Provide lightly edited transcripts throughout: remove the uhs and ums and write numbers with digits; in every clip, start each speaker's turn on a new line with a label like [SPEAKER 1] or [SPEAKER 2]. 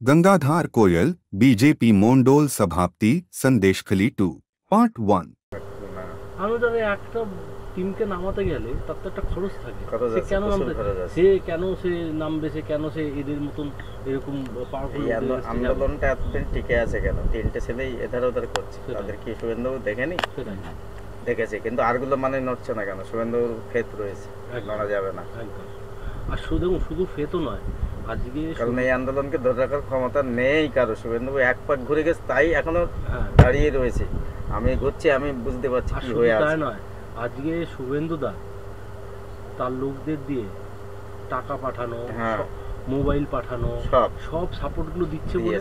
[SPEAKER 1] गंगाधार कोयल, BJP Mondal सभापति, Sandeshkhali 2, part 1।
[SPEAKER 2] अनुदाনে একটা টিমকে নামাতে গেলে তার তো একটা খরচ থাকে। সে কেন নামবে, সে নামবে, সে কেন সে এদের মতন এরকম পাওয়ারফুল
[SPEAKER 3] আন্দোলনটা এতদিন টিকে আছে কেন? তিনটে ছেলেই এধার ওধার করছে, তাদের কি শুভেন্দু দেখেনি? দেখেছে, কিন্তু আরগুলো মানে নড়ছে না কেন? শুভেন্দুর ফেত রয়েছে, নড়া যাবে না।
[SPEAKER 2] আর শুধু ফেতও নয়, আজকে
[SPEAKER 3] কারণ এই আন্দোলনকে ধরে রাখার ক্ষমতা নেই কারো। শুভেন্দু এক পাক ঘুরে গেছে, তাই এখনো দাঁড়িয়ে রয়েছে। আমি ঘুরছি, আমি বুঝতে পারছি কি হয়ে আছে।
[SPEAKER 2] নয়, আজকে শুভেন্দু দা তার লোকদের দিয়ে টাকা পাঠানো, মোবাইল পাঠানো, সব সাপোর্টগুলো দিচ্ছে বলে।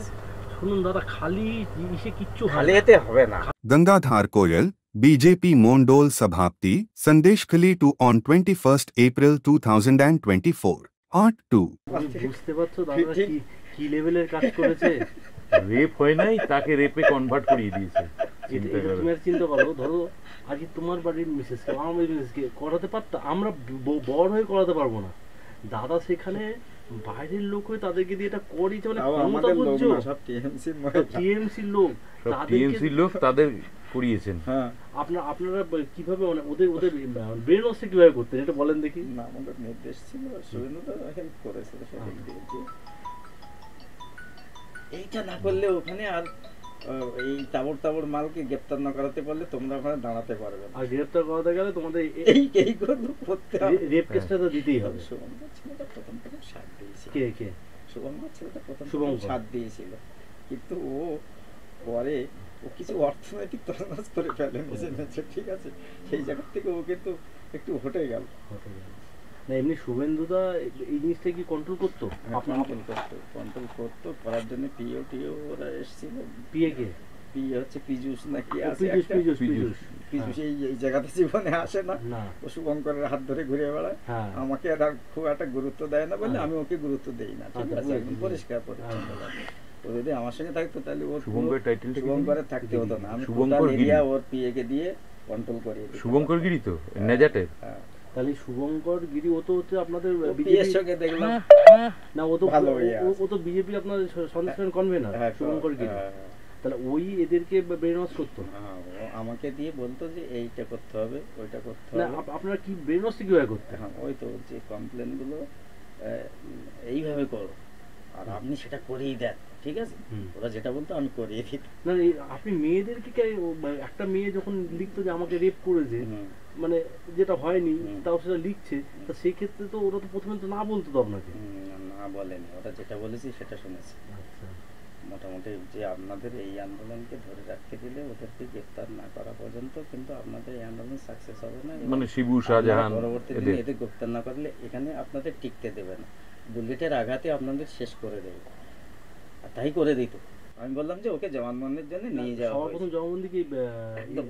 [SPEAKER 2] শুনুন দাদা, খালি ইসে কিচ্ছু
[SPEAKER 3] খালি এতে হবে না।
[SPEAKER 1] गंगाधार कोयल, बीजेपी मोंडोल सभापति, Sandeshkhali 2 on 21st April 2024, Part 2।
[SPEAKER 2] বুঝতে পারছো দাদা কি লেভেলের কাজ করেছে?
[SPEAKER 4] রেপ হয় নাই, তাকে রেপে কনভার্ট করিয়ে দিয়েছে।
[SPEAKER 2] তুমি চিন্তা করো, ধরো আজকে তোমার বাড়ির মিসেসকে, আমার বাড়ির মিসেসকে করাতে পারতাম, আমরা বড় হয়ে করাতে পারবো না। দাদা সেখানে বাইরের লোক হয়ে তাদেরকে দিয়ে এটা করিয়েছে, মানে ক্ষমতা বুঝছো? টিএমসির লোক,
[SPEAKER 4] তাদের করিয়েছেন।
[SPEAKER 2] আপনারা কিভাবে, মানে ওদের ব্রেন ওয়াশটা কিভাবে করতেন এটা বলেন দেখি।
[SPEAKER 3] না, আমাদের নির্দেশ ছিল, সুরেন্দ্র হেল্প করেছে সেদিক দিয়ে। এইটা না করলে ওখানে আর এই তাবড় মালকে গ্রেপ্তার না করাতে পারলে তোমরা ওখানে দাঁড়াতে পারবে না।
[SPEAKER 2] আর গ্রেপ্তার করাতে গেলে তোমাদের
[SPEAKER 3] এইগুলো করতে হবে,
[SPEAKER 2] রেপ কেসটা তো দিতেই হবে।
[SPEAKER 3] শুভঙ্কর ছেলেটা প্রথম সাথ দিয়েছিল।
[SPEAKER 2] কে
[SPEAKER 3] শুভঙ্কর ছেলেটা প্রথম সাথ দিয়েছিল, কিন্তু ও পরে কিছু অর্থনৈতিক তছনছ করে ফেলে মেসে, ঠিক আছে? সেই জায়গা থেকে ও কিন্তু একটু হটে গেল।
[SPEAKER 2] না, এমনি শুভেন্দুদা এই জিনিসটা কি কন্ট্রোল করতো?
[SPEAKER 3] কন্ট্রোল করতো, করার জন্য টিও ওরা এসেছিল।
[SPEAKER 2] পিএ
[SPEAKER 3] হচ্ছে পীযুষ নাকি আছে, পীযুষ এই জায়গাতে জীবনে আসে না, ও শুভঙ্করের হাত ধরে ঘুরে বেড়ায়। আমাকে খুব একটা গুরুত্ব দেয় না বলে আমি ওকে গুরুত্ব দেই না, ঠিক আছে? একদম পরিষ্কার পরিচ্ছন্ন। ও যদি আমার সঙ্গে থাকতো তাহলে ওর শুভঙ্করের থাকতে হতো না। আমি এরিয়া ওর পিএ কে দিয়ে কন্ট্রোল করিয়ে দিই।
[SPEAKER 4] শুভঙ্কর গিরি তো নেজাটের।
[SPEAKER 2] তাহলে শুভঙ্কর গিরি ও তো হচ্ছে আপনাদের
[SPEAKER 3] বিজেপির সঙ্গে দেখলাম
[SPEAKER 2] না, ও তো বিজেপি আপনাদের সন্দেশন কনভেনার শুভঙ্কর গিরি। তাহলে ওই এদেরকে ব্রেন ওয়াশ করতো,
[SPEAKER 3] আমাকে দিয়ে বলতো যে এইটা করতে হবে, ওইটা করতে হবে।
[SPEAKER 2] না, আপনারা কি ব্রেন ওয়াশ কিভাবে করতে?
[SPEAKER 3] হ্যাঁ, ওই তো যে কমপ্লেন গুলো এইভাবে করো, আর আপনি সেটা করেই দেন, ঠিক আছে? ওরা যেটা বলতো আমি করিয়ে দিই।
[SPEAKER 2] না, আপনি মেয়েদেরকে একটা মেয়ে যখন লিখতো যে আমাকে রেপ করেছে, মানে যেটা হয়নি তাও সেটা লিখছে, তা সেই ক্ষেত্রে তো ওরা তো প্রথমে তো না বলতো তো আপনাকে।
[SPEAKER 3] না বলেনি, ওরা যেটা বলেছি সেটা শুনেছি। মোটামুটি যে আপনাদের এই আন্দোলনকে ধরে রাখতে গেলে ওদেরকে গ্রেফতার না করা পর্যন্ত কিন্তু আপনাদের এই আন্দোলন সাকসেস হবে না।
[SPEAKER 4] মানে শিবু শাহজাহান
[SPEAKER 3] পরবর্তী দিনে এদের গ্রেফতার না করলে এখানে আপনাদের টিকতে দেবে না, বুলেটের আঘাতে আপনাদের শেষ করে দেবে। আর তাই করে দিত। আমি বললাম যে ওকে জবানবন্দির জন্য নিয়ে যাওয়া।
[SPEAKER 2] সবার প্রথম জবানবন্দি কি
[SPEAKER 3] একদম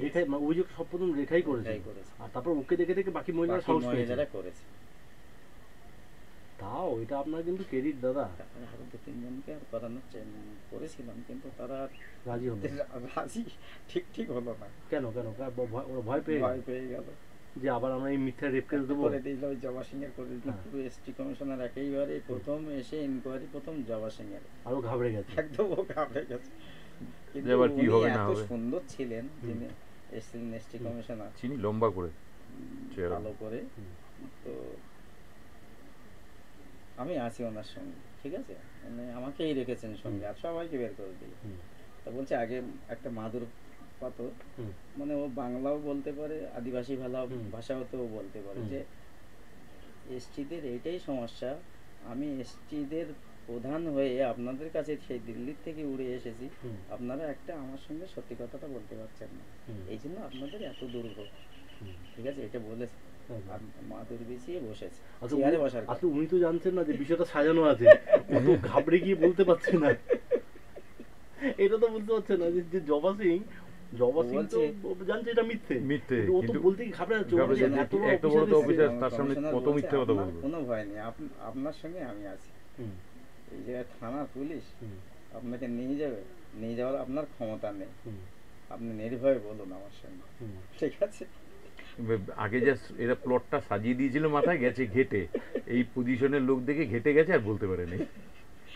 [SPEAKER 2] রেখাই, অভিযোগ সব প্রথম রেখাই করেছে, আর তারপর ওকে দেখে বাকি মহিলারা করেছে। তাও এটা আপনার কিন্তু ক্রেডিট দাদা।
[SPEAKER 3] আরো 2-3 জনকে আর করানোর করেছিলাম, কিন্তু তারা রাজি ঠিক হলো না।
[SPEAKER 2] কেন ভয় পেয়ে গেল যে আবার আমরা এই মিথ্যা রেপ কেস দেবো।
[SPEAKER 3] করে দিল ওই জবা সিং এর, করে দিল পুরো এসটি কমিশনার একেবারে প্রথম এসে ইনকোয়ারি প্রথম জবা সিং এর।
[SPEAKER 2] আরো ঘাবড়ে গেছে,
[SPEAKER 3] একদম ও ঘাবড়ে গেছে। কিন্তু
[SPEAKER 4] এবার কি হবে না হবে,
[SPEAKER 3] এত সুন্দর ছিলেন যিনি এসটি কমিশনার,
[SPEAKER 4] চিনি লম্বা করে
[SPEAKER 3] ভালো করে। তো আমি আছি ওনার সঙ্গে, ঠিক আছে? মানে আমাকেই রেখেছেন সঙ্গে, আর সবাইকে বের করে দিই। তা বলছে আগে একটা মাদুর পাতো, মানে ও বাংলাও বলতে পারে, আদিবাসী ভাষাও তো বলতে পারে, যে এসটিদের এইটাই সমস্যা। আমি এসটিদের প্রধান হয়ে আপনাদের কাছে সেই দিল্লির থেকে উড়ে এসেছি, আপনারা একটা আমার সঙ্গে সত্যি কথাটা বলতে পারছেন না, এই জন্য আপনাদের এত দুর্ভোগ, ঠিক আছে? এটা বলেছে।
[SPEAKER 2] আসলে উনি তো জানছেন না যে বিষয়টা সাজানো আছে, ও তো ঘাবড়ে গিয়ে বলতে পারছে না। এটা তো বুঝতে পারছে না যে জবা সিং তো জানছে এটা মিথ্যে, ও তো বলতে কি ঘাবড়ে যাচ্ছে।
[SPEAKER 4] এত বড় তো অফিসার, তার সামনে কত মিথ্যে কথা বলবো?
[SPEAKER 3] কোনো ভয় নেই, আপনার সঙ্গে আমি আছি। এই যে থানার পুলিশ আপনাকে নিয়ে যাওয়ার আপনার ক্ষমতা নেই, আপনি নির্ভয়ে বলুন আমার সঙ্গে, ঠিক আছে?
[SPEAKER 4] আগে যা এরা প্লটটা সাজিয়ে দিয়েছিল, মাথায় গেছে ঘেটে, এই পজিশনের লোক দেখে ঘেটে গেছে আর বলতে পারেনি।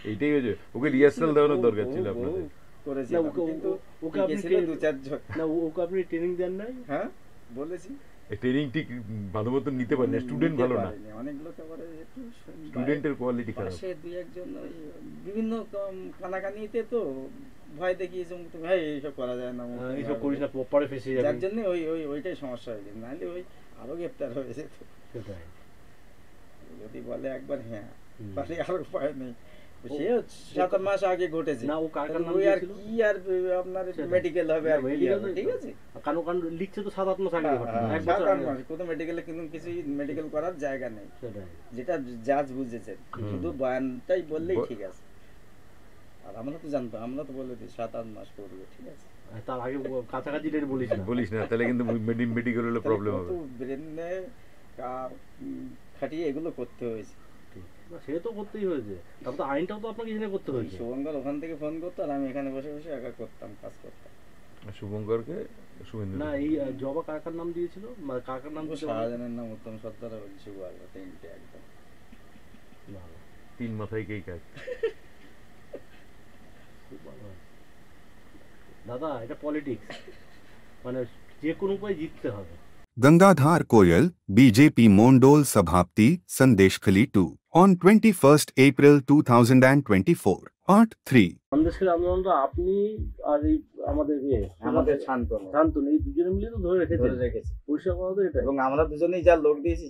[SPEAKER 4] এইটাই হয়েছে, ওকে রিহার্সাল দেওয়ানোর দরকার ছিল
[SPEAKER 3] বহু
[SPEAKER 4] আপনাদের।
[SPEAKER 3] করেছি
[SPEAKER 2] না,
[SPEAKER 3] কিন্তু
[SPEAKER 2] ওকে আপনি
[SPEAKER 3] ছিল 2-4 জন।
[SPEAKER 2] না, ওকে আপনি ট্রেনিং দেন নাই?
[SPEAKER 3] হ্যাঁ বলেছি,
[SPEAKER 4] ট্রেনিং ঠিক ভালো মতন নিতে পারে না, স্টুডেন্ট
[SPEAKER 3] নিতে
[SPEAKER 4] ভালো না,
[SPEAKER 3] পারেনি। অনেক লোক আবার একটু
[SPEAKER 4] স্টুডেন্টের কোয়ালিটি খারাপ।
[SPEAKER 3] পাশে 2-1 জন ওই বিভিন্ন কানাকানিতে তো ভয় দেখিয়েছে, তুমি ভাই এইসব করা যায় না,
[SPEAKER 2] এইসব করিস না, পরে ফেসে যাবে।
[SPEAKER 3] যার জন্য ওইটাই সমস্যা হয়েছে, নাহলে ওই আরো গ্রেপ্তার হয়ে যেত।
[SPEAKER 2] সেটাই।
[SPEAKER 3] যদি বলে একবার হ্যাঁ,
[SPEAKER 2] হুম।
[SPEAKER 3] তাহলে আর উপায় নেই। সে 7 মাস আগে ঘটেছে,
[SPEAKER 2] না, ও কার কার নাম
[SPEAKER 3] ওই আর
[SPEAKER 2] দিয়েছিল?
[SPEAKER 3] কি আর আপনার
[SPEAKER 2] সেটাই।
[SPEAKER 3] মেডিকেল হবে আর
[SPEAKER 2] না,
[SPEAKER 3] কি
[SPEAKER 2] medical
[SPEAKER 3] হবে,
[SPEAKER 2] তো-
[SPEAKER 3] ঠিক আছে।
[SPEAKER 2] কারণ কারণ লিখছে তো 7-8 মাস আগে ঘটনা, এক বছর
[SPEAKER 3] 7-8
[SPEAKER 2] আগে।
[SPEAKER 3] মাস কোনো মেডিকেলে কিন্তু কিছু মেডিকেল করার জায়গা নেই,
[SPEAKER 2] সেটাই।
[SPEAKER 3] যেটা জাজ বুঝেছেন,
[SPEAKER 4] হুম।
[SPEAKER 3] শুধু বয়ানটাই বললেই
[SPEAKER 4] ব-
[SPEAKER 3] ঠিক আছে। আর আমরা তো জানতাম, আমরা তো বলে দিই 7-8 মাস করবে, ঠিক আছে।
[SPEAKER 2] আর তার আগে কাছাকাছি ডেট বলিস না।
[SPEAKER 4] বলিস না, তাহলে কিন্তু মেডিকেল হলে প্রবলেম হবে।
[SPEAKER 3] ব্রেনে খাটিয়ে এগুলো করতে হয়েছে।
[SPEAKER 2] না, সে তো করতেই হয়েছে, তারপর তো আইনটাও তো আপনাকে জেনে করতে হয়েছে।
[SPEAKER 3] শুভঙ্কর ওখান থেকে ফোন করতো আর আমি এখানে বসে বসে একা করতাম, কাজ করতাম।
[SPEAKER 4] শুভঙ্করকে শুভেন্দু
[SPEAKER 2] না, এই জবা কাকার নাম দিয়েছিল, কাকার নাম
[SPEAKER 3] ও
[SPEAKER 2] দিতে
[SPEAKER 3] শাহজাহানের নাম উত্তম সর্দার আর শুভ আলবা, তিনটে একদম।
[SPEAKER 2] ভালো,
[SPEAKER 4] 3 মাথায় কে কাজ।
[SPEAKER 2] খুব ভালো হয়। দাদা, এটা পলিটিক্স, মানে যে কোনো উপায়ে জিততে হবে।
[SPEAKER 1] Gangadhar Koyal, BJP Mondol Sabhapti, Sandeshkhali 2, on 21st April 2024, Part 3.
[SPEAKER 2] সন্দেশের আন্দোলনটা আপনি আর এই আমাদের
[SPEAKER 3] আমাদের শান্তনু
[SPEAKER 2] শান্তনু, এই দুজনে মিলে তো ধরে রেখেছে।
[SPEAKER 3] ধরে রেখেছে,
[SPEAKER 2] পরিষ্কার কথা তো এটা।
[SPEAKER 3] এবং আমরা দুজনেই যা লোক দিয়েছি,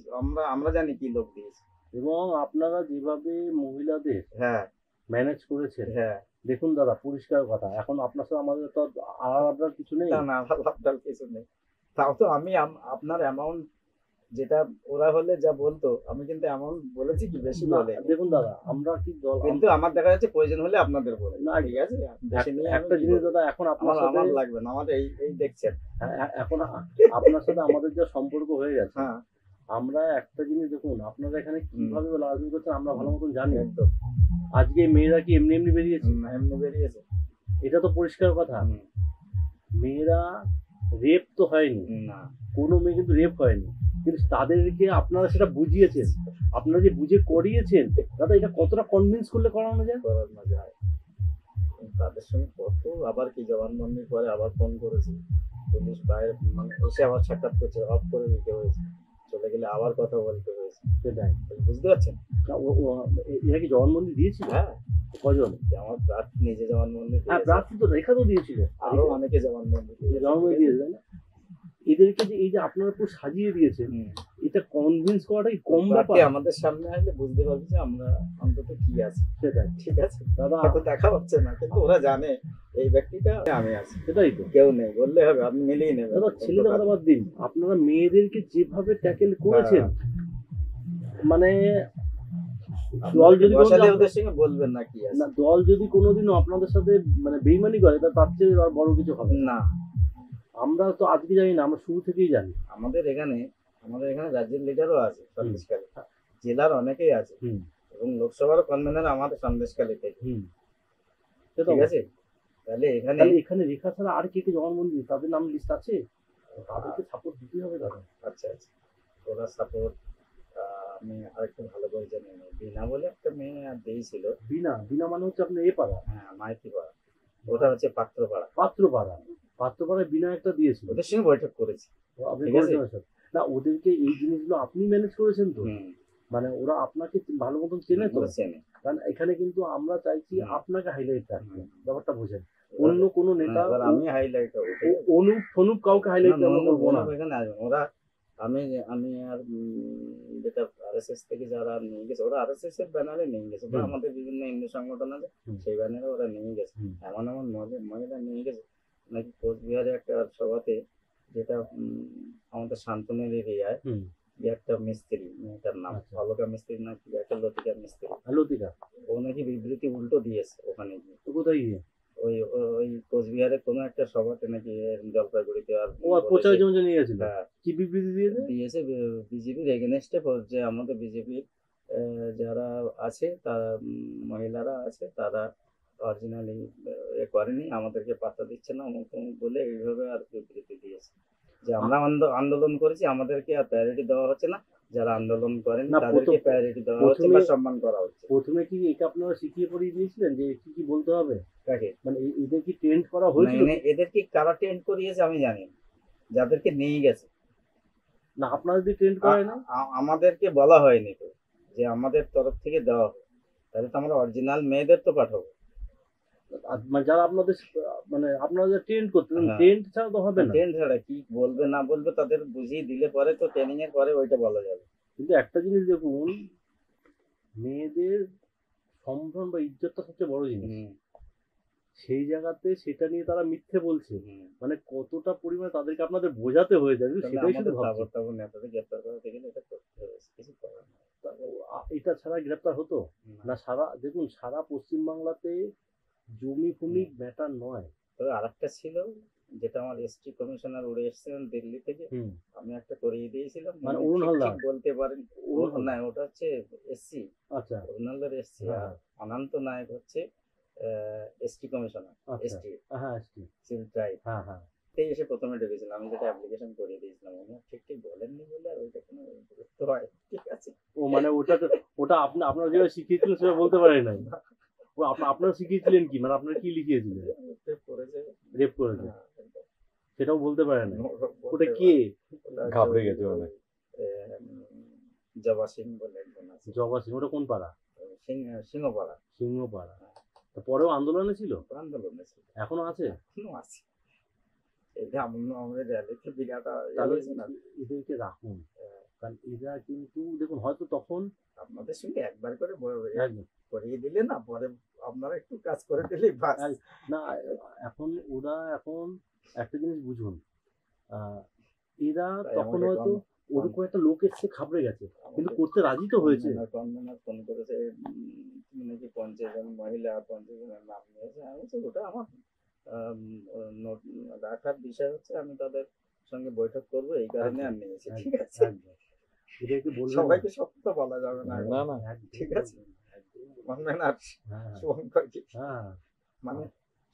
[SPEAKER 3] আমরা জানি কি লোক দিয়েছি।
[SPEAKER 2] এবং আপনারা যেভাবে মহিলাদের
[SPEAKER 3] হ্যাঁ
[SPEAKER 2] ম্যানেজ করেছেন,
[SPEAKER 3] হ্যাঁ,
[SPEAKER 2] দেখুন দাদা, পরিষ্কার কথা, এখন আপনার সাথে আমাদের তো আলাদা কিছু নেই।
[SPEAKER 3] না না, লাভ কিছু নেই। তাও তো আমি আপনার অ্যামাউন্ট যেটা ওরা হলে যা বলতো, আমি কিন্তু অ্যামাউন্ট বলেছি কি বেশি
[SPEAKER 2] না,
[SPEAKER 3] বলে,
[SPEAKER 2] দেখুন দাদা, আমরা কি দল,
[SPEAKER 3] কিন্তু আমার দেখা যাচ্ছে প্রয়োজন হলে আপনাদের বলে।
[SPEAKER 2] না,
[SPEAKER 3] ঠিক আছে, বেশি নিয়ে
[SPEAKER 2] একটা জিনিস দাদা, এখন আপনার সাথে
[SPEAKER 3] আমার লাগবে না, আমার এই দেখছেন।
[SPEAKER 2] এখন আপনার সাথে আমাদের যা সম্পর্ক হয়ে গেছে,
[SPEAKER 3] হ্যাঁ
[SPEAKER 2] আমরা একটা জিনিস দেখুন, আপনারা এখানে কিভাবে রাজনীতি করছেন আমরা ভালো মতন জানি।
[SPEAKER 3] একদম,
[SPEAKER 2] আজকে এই মেয়েরা কি এমনি এমনি বেরিয়েছে?
[SPEAKER 3] এমনি বেরিয়েছে।
[SPEAKER 2] এটা তো পরিষ্কার কথা। মেয়েরা রেপ তো হয়নি,
[SPEAKER 3] না,
[SPEAKER 2] কোনো মেয়ে কিন্তু রেপ হয়নি, কিন্তু তাদেরকে আপনারা সেটা বুঝিয়েছেন, আপনারা যে বুঝে করিয়েছেন দাদা, এটা কতটা কনভিন্স করলে করানো যায়?
[SPEAKER 3] করানো যায়। তাদের সঙ্গে কত আবার কি জবানবন্দি করে আবার ফোন করেছি, পুলিশ বাইরে মানে এসে আবার সাক্ষাৎ করছে, অফ করে দিতে হয়েছে, চলে গেলে আবার কথা বলতে হয়েছে।
[SPEAKER 2] সেটাই।
[SPEAKER 3] বুঝতে পারছেন?
[SPEAKER 2] না, এরা কি জবানবন্দি দিয়েছিল?
[SPEAKER 3] হ্যাঁ,
[SPEAKER 2] কজন?
[SPEAKER 3] যে আমার প্রার্থী নিজে জবানবন্দি
[SPEAKER 2] হ্যাঁ,
[SPEAKER 3] দিয়েছে,
[SPEAKER 2] প্রার্থী তো রেখা তো দিয়েছিল,
[SPEAKER 3] আরো অনেকে জবানবন্দি দিয়েছে।
[SPEAKER 2] জবানবন্দি দিয়েছে, তাই না? এদেরকে যে এই যে আপনারা পুরো সাজিয়ে দিয়েছেন, এটা কনভিন্স করাটাই কম ব্যাপার।
[SPEAKER 3] প্রার্থী আমাদের সামনে আসলে বুঝতে পারবে যে আমরা অন্তত কি আছে।
[SPEAKER 2] সেটাই।
[SPEAKER 3] ঠিক আছে
[SPEAKER 2] দাদা,
[SPEAKER 3] হয়তো দেখা হচ্ছে না, কিন্তু ওরা জানে এই ব্যক্তিটা আমি আছি,
[SPEAKER 2] সেটাই তো
[SPEAKER 3] কেউ নেই বললে হবে, আপনি মিলিয়ে নেবেন।
[SPEAKER 2] দাদা। ছেলেদের কথা বাদ দিন, আপনারা মেয়েদেরকে যেভাবে ট্যাকেল করেছেন, মানে দল যদি
[SPEAKER 3] বসালে
[SPEAKER 2] কোনোদিন-
[SPEAKER 3] ওদের সঙ্গে বলবেন না কি আছে।
[SPEAKER 2] না, দল যদি কোনোদিনও আপনাদের সাথে মানে বেইমানি করে, তার চেয়ে আর বড় কিছু হবে না।
[SPEAKER 3] না,
[SPEAKER 2] আমরা তো আজকে জানি না, আমরা শুরু থেকেই জানি।
[SPEAKER 3] আমাদের এখানে রাজ্যের লিডারও আছে সন্দেশখালী, জেলার অনেকেই আছে,
[SPEAKER 2] হুম
[SPEAKER 3] এবং লোকসভার কনভেনার আমাদের সন্দেশখালী থেকে।
[SPEAKER 2] হুম সেটা
[SPEAKER 3] ঠিক আছে, তাহলে এখানে
[SPEAKER 2] তাহলে এখানে রেখা ছাড়া আর কে কে জবানবন্দি, তাদের নাম লিস্ট আছে, তাদেরকে সাপোর্ট দিতে হবে দাদা।
[SPEAKER 3] আচ্ছা আচ্ছা, ওরা সাপোর্ট আমি আরেকটু ভালো করে জানি না, বিনা বলে একটা মেয়ে আর দিয়েছিল।
[SPEAKER 2] বিনা বিনা মানে হচ্ছে আপনার এ পাড়া,
[SPEAKER 3] হ্যাঁ, মাইতি পাড়া, ওটা হচ্ছে পাত্রপাড়া।
[SPEAKER 2] পাত্রপাড়ায় বিনা একটা দিয়েছিল,
[SPEAKER 3] ওদের সঙ্গে বৈঠক করেছি।
[SPEAKER 2] আপনি
[SPEAKER 3] ঠিক আছে।
[SPEAKER 2] করেছেন স্যার? না, ওদেরকে এই জিনিসগুলো আপনি ম্যানেজ করেছেন তো,
[SPEAKER 3] হুম,
[SPEAKER 2] মানে ওরা আপনাকে ভালো মতন চেনে তো,
[SPEAKER 3] ওরা চেনে।
[SPEAKER 2] কারণ এখানে কিন্তু আমরা চাইছি
[SPEAKER 3] হুম।
[SPEAKER 2] আপনাকে হাইলাইট রাখতে,
[SPEAKER 3] হুম।
[SPEAKER 2] ব্যাপারটা বোঝেন। অন্য কোনো নেতা
[SPEAKER 3] এবার আমি হাইলাইট হবো, ঠিক আছে?
[SPEAKER 2] অনুপ ফনুপ কাউকে হাইলাইট আমরা করবো না।
[SPEAKER 3] এখানে আসবে ওরা, আমি আর যেটা আরএসএস থেকে যারা নিয়ে গেছে, ওরা আরএসএস এর ব্যানারে নিয়ে গেছে, বা
[SPEAKER 2] হুম।
[SPEAKER 3] আমাদের বিভিন্ন হিন্দু সংগঠন আছে
[SPEAKER 2] হুম।
[SPEAKER 3] সেই ব্যানারে ওরা নিয়ে গেছে।
[SPEAKER 2] হুম।
[SPEAKER 3] এমন মহিলা নিয়ে গেছে নাকি কোচবিহারে একটা সভাতে, যেটা আমাদের শান্তনের এরিয়ায়
[SPEAKER 2] হুম।
[SPEAKER 3] একটা মিস্ত্রি, মেয়েটার নাম
[SPEAKER 2] আচ্ছা।
[SPEAKER 3] অলকা মিস্ত্রি না কি একটা, লতিকা মিস্ত্রি,
[SPEAKER 2] লতিকা
[SPEAKER 3] ও নাকি বিবৃতি উল্টো দিয়েছে ওখানে গিয়ে।
[SPEAKER 2] তো কোথায় গিয়ে?
[SPEAKER 3] ওই কোচবিহারে কোনো একটা সভাতে নাকি, জলপাইগুড়িতে। আর
[SPEAKER 2] ও প্রচার জন্য নিয়ে গেছিল,
[SPEAKER 3] হ্যাঁ,
[SPEAKER 2] কি বিবৃতি দিয়েছে?
[SPEAKER 3] দিয়েছে বিজেপির এগেনস্টে, যে আমাদের বিজেপির যারা আছে, তারা মহিলারা আছে, তারা অরিজিনালি করেনি, আমাদেরকে পাত্তা দিচ্ছে না অমুক তমুক বলে এইভাবে আর বিবৃতি দিয়েছে যে আমরা আন্দোলন করেছি, আমাদেরকে আর প্রায়োরিটি দেওয়া হচ্ছে না, যারা আন্দোলন করেন
[SPEAKER 2] না,
[SPEAKER 3] তাদেরকে
[SPEAKER 2] প্রথম-
[SPEAKER 3] প্রায়োরিটি দেওয়া হচ্ছে বা
[SPEAKER 2] প্রথমে-
[SPEAKER 3] সম্মান করা হচ্ছে।
[SPEAKER 2] প্রথমে কি এটা আপনারা শিখিয়ে পড়িয়ে দিয়েছিলেন যে কি কি বলতে হবে,
[SPEAKER 3] কাকে?
[SPEAKER 2] মানে এদের কি ট্রেন্ড করা
[SPEAKER 3] না,
[SPEAKER 2] হয়েছিল?
[SPEAKER 3] এদেরকে কারা ট্রেন্ড করিয়েছে আমি জানি না, যাদেরকে নিয়ে গেছে।
[SPEAKER 2] না আপনারা যদি ট্রেন্ড করায় না,
[SPEAKER 3] আমাদেরকে বলা হয়নি তো যে আমাদের তরফ থেকে দেওয়া হবে, তাহলে তো আমরা অরিজিনাল মেয়েদের তো পাঠাবো।
[SPEAKER 2] মানে যারা আপনাদের মানে আপনারা যে ট্রেন্ড করতেন,
[SPEAKER 3] হ্যাঁ।
[SPEAKER 2] ট্রেন্ড ছাড়া তো হবে না।
[SPEAKER 3] ট্রেন ছাড়া কি বলবে না বলবে তাদের বুঝিয়ে দিলে পরে তো ট্রেনিং এর পরে ওইটা বলা যাবে।
[SPEAKER 2] কিন্তু একটা জিনিস দেখুন, মেয়েদের সম্ভ্রম বা ইজ্জতটা সবচেয়ে বড় জিনিস। সেই জায়গাতে সেটা নিয়ে তারা মিথ্যে বলছে, মানে কতটা পরিমাণে তাদেরকে আপনাদের বোঝাতে হয়ে যাবে সেটাই শুধু ভাবছি।
[SPEAKER 3] তারপর নেতাদের গ্রেপ্তার করা থেকে এটা করতে হবে, কিছু করার নেই।
[SPEAKER 2] এটা ছাড়া গ্রেপ্তার হতো না? সারা দেখুন, সারা পশ্চিমবাংলাতে জমি ফুমি ম্যাটার নয়।
[SPEAKER 3] তবে আরেকটা ছিল যেটা আমার এসটি কমিশনার উড়ে এসেছিলেন দিল্লি থেকে, আমি একটা করিয়ে দিয়েছিলাম,
[SPEAKER 2] মানে
[SPEAKER 3] ঠিক
[SPEAKER 2] অরুণ হালদার?
[SPEAKER 3] ঠিক বলতে পারেন
[SPEAKER 2] অরুণ
[SPEAKER 3] না, ওটা হচ্ছে এসসি,
[SPEAKER 2] আচ্ছা
[SPEAKER 3] অরুণ হালদার এসসি,
[SPEAKER 2] হ্যাঁ,
[SPEAKER 3] আর অনন্ত নায়ক হচ্ছে এসটি কমিশনার,
[SPEAKER 2] আচ্ছা
[SPEAKER 3] এসটি
[SPEAKER 2] হ্যাঁ এসটি,
[SPEAKER 3] সিভিল ট্রাইব।
[SPEAKER 2] হ্যাঁ হ্যাঁ।
[SPEAKER 3] এসে প্রথমে ঢুকেছিলাম, আমি যেটা অ্যাপ্লিকেশন করিয়ে দিয়েছিলাম, উনি ঠিক ঠিক বলেননি বলে আর ওইটা কোনো গুরুত্ব হয়, ঠিক আছে।
[SPEAKER 2] ও মানে ওটা আপনারা যেভাবে শিখিয়েছিলেন সেটা বলতে পারেন নাই। ও আপনারা শিখিয়েছিলেন কি, মানে আপনারা কি লিখিয়েছিলেন?
[SPEAKER 3] রেপ করেছে,
[SPEAKER 2] রেপ করেছে,
[SPEAKER 3] হ্যাঁ, একদম।
[SPEAKER 2] সেটাও বলতে পারেন না।
[SPEAKER 3] বলতে
[SPEAKER 2] ওটা
[SPEAKER 3] পারে।
[SPEAKER 2] কে?
[SPEAKER 3] ওটা হচ্ছে
[SPEAKER 4] ঘাবড়ে
[SPEAKER 3] ওই-
[SPEAKER 4] গেছে মনে হয়।
[SPEAKER 3] জবা সিং বলে একজন আছে,
[SPEAKER 2] জবা সিং? ওটা কোন পাড়া?
[SPEAKER 3] সিংহপাড়া
[SPEAKER 2] সিংহপাড়া। তো পরেও আন্দোলনে ছিল?
[SPEAKER 3] আন্দোলনে ছিল,
[SPEAKER 2] এখনো আছে?
[SPEAKER 3] এখনো আছে। এটা আমাদের র্যালিতে বিরাট
[SPEAKER 2] তাহলে
[SPEAKER 3] হয়েছে না।
[SPEAKER 2] এদেরকে রাখুন, কারণ এরা কিন্তু দেখুন হয়তো তখন
[SPEAKER 3] আপনাদের সঙ্গে একবার করে
[SPEAKER 2] একদম
[SPEAKER 3] করিয়ে দিলে না, পরে আপনারা একটু কাজ করে দিলেই বাস।
[SPEAKER 2] না, এখন ওরা এখন একটা জিনিস বুঝুন, এরা
[SPEAKER 3] তাই
[SPEAKER 2] তখন
[SPEAKER 3] আমাকে
[SPEAKER 2] হয়তো ওরকম একটা লোক এসছে ঘাবড়ে গেছে, কিন্তু করতে রাজি তো হয়েছে।
[SPEAKER 3] কনভেনার ফোন করেছে, তুমি নাকি 50 জন মহিলা 50 জনের নাম নিয়েছে। আমি বলছি ওটা আমার রাখার বিষয় হচ্ছে, আমি তাদের সঙ্গে বৈঠক করবো এই কারণে আর নিয়েছি, ঠিক আছে।
[SPEAKER 2] একদম। এদেরকে বলবেন না।
[SPEAKER 3] সবাইকে সব তো বলা যাবে না,
[SPEAKER 4] না না
[SPEAKER 2] একদম
[SPEAKER 3] ঠিক আছে।
[SPEAKER 2] একদম।
[SPEAKER 3] কনভেনার
[SPEAKER 2] হ্যাঁ
[SPEAKER 3] শুভঙ্করকে
[SPEAKER 2] হ্যাঁ।
[SPEAKER 3] মানে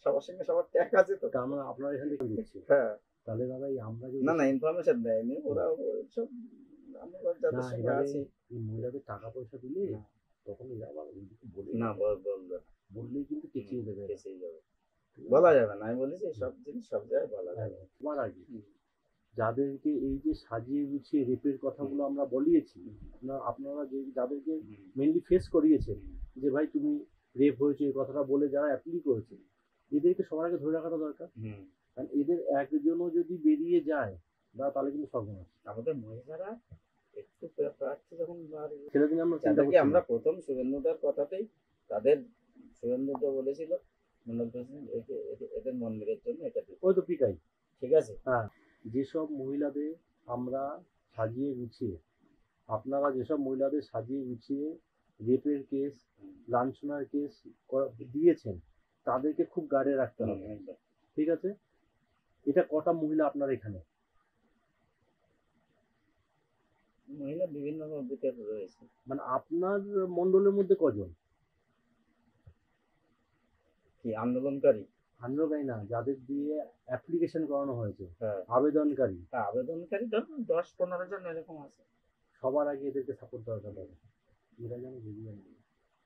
[SPEAKER 3] সবার সঙ্গে সবার ট্যাগ আছে তো।
[SPEAKER 2] তা আমরা আপনার এখান থেকে দিচ্ছি,
[SPEAKER 3] হ্যাঁ,
[SPEAKER 2] তাহলে দাদা আমরা যে
[SPEAKER 3] না না ইনফরমেশন দেয়নি ওরা, সব আমরা যাদের
[SPEAKER 2] না,
[SPEAKER 3] সঙ্গে
[SPEAKER 2] এবারে
[SPEAKER 3] আছি।
[SPEAKER 2] এই মহিলাদের টাকা পয়সা দিলে তখন এরা আবার ওইদিকে বলে
[SPEAKER 3] না বলবে
[SPEAKER 2] বললেই কিন্তু কেচিয়ে দেবে।
[SPEAKER 3] কেসেই যাবে, বলা যাবে না। আমি বলেছি সব জিনিস সব জায়গায় বলা যাবে।
[SPEAKER 2] তোমার আগে যাদেরকে এই যে সাজিয়ে গুছিয়ে রেপের কথাগুলো আমরা বলিয়েছি, আপনারা যে যাদেরকে মেনলি ফেস করিয়েছেন যে ভাই তুমি রেপ হয়েছে এই কথাটা বলে যারা অ্যাপ্লি করেছে, এদেরকে সবার আগে ধরে রাখাটা দরকার। কারণ এদের একজনও যদি বেরিয়ে যায় তাহলে কিন্তু সর্বনাশ।
[SPEAKER 3] আমাদের মহিলারা একটু প্রার্থী যখন
[SPEAKER 2] সেদিন আমরা চিন্তা
[SPEAKER 3] যাদেরকে
[SPEAKER 2] করছি
[SPEAKER 3] আমরা প্রথম শুভেন্দুদার কথাতেই তাদের শুভেন্দুদা বলেছিল মন্ডল প্রেসিডেন্ট এদের মন্দিরের জন্য এটা দিতে।
[SPEAKER 2] ওই তো পিকাই,
[SPEAKER 3] ঠিক আছে।
[SPEAKER 2] হ্যাঁ, যেসব মহিলাদের আমরা সাজিয়ে গুছিয়ে, আপনারা যেসব মহিলাদের সাজিয়ে গুছিয়ে রেপের কেস লাঞ্ছনার কেস দিয়েছেন তাদেরকে খুব গার্ডে রাখতে হবে,
[SPEAKER 3] একদম।
[SPEAKER 2] ঠিক আছে? এটা কটা মহিলা আপনার এখানে?
[SPEAKER 3] মহিলা বিভিন্ন দিকে রয়েছে,
[SPEAKER 2] মানে আপনার মন্ডলের মধ্যে কজন?
[SPEAKER 3] কি আন্দোলনকারী?
[SPEAKER 2] আন্দোলনকারী না, যাদের দিয়ে অ্যাপ্লিকেশন করানো হয়েছে,
[SPEAKER 3] হ্যাঁ,
[SPEAKER 2] আবেদনকারী,
[SPEAKER 3] আবেদনকারী ধরুন 10-15 জন এরকম আছে।
[SPEAKER 2] সবার আগে এদেরকে সাপোর্ট দরকার হবে। এরা যেন বেরিয়ে নেই,